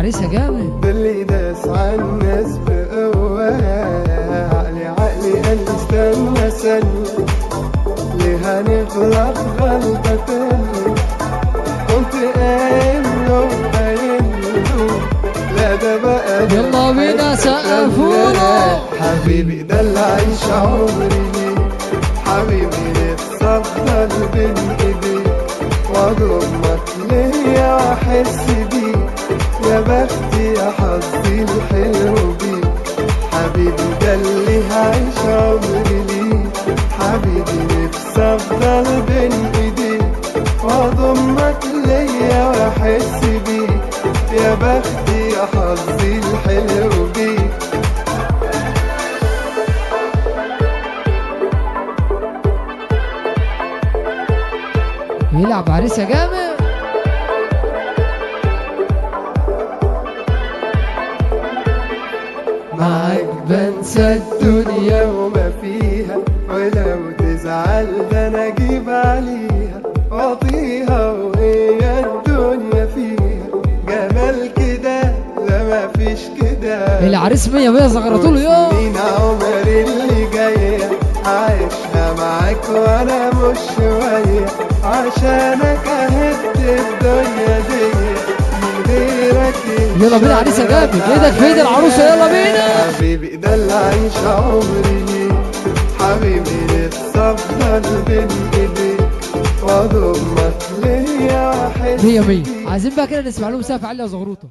عريسها جامد. ده اللي داس على الناس بقوة، عقلي قال لي استنى ثانية، ليه هنغلط غلطة تانية؟ كنت قايل له لا ده بقى يلا بينا سقفوله. حبيبي ده اللي عايش عمري ليه، حبيبي نفسي افضل بين ايديك واضمك ليا واحس بيك، يا بختي يا حظي الحلو بيك، حبيبي ده اللي هعيش عمري ليه، حبيبي نفسي افضل بين ايديك واضمك ليا واحس بيك، يا بختي يا حظي الحلو بيك. يلعب عريسها جامد. معاك بنسى الدنيا وما فيها، ولو تزعل ده انا اجيب عليها واطيها، وهي الدنيا فيها جمال كده لا مفيش كده. العريس 100 100 زغرطوله يوم. سنين عمري اللي جايه عايشها معاك وانا مش شويه، عشانك اهدت الدنيا دي من غيرك. يلا بينا عريسها جامد، ايدك في ايد العروسه يلا بينا. حبيبي ده اللي عايش عمري ليه، حبيبي نفسي افضل بين ايديك واضمك ليا واحس. 100 100 عايزين بقى كده نسمع لهم سقف عالي يا زغروطه.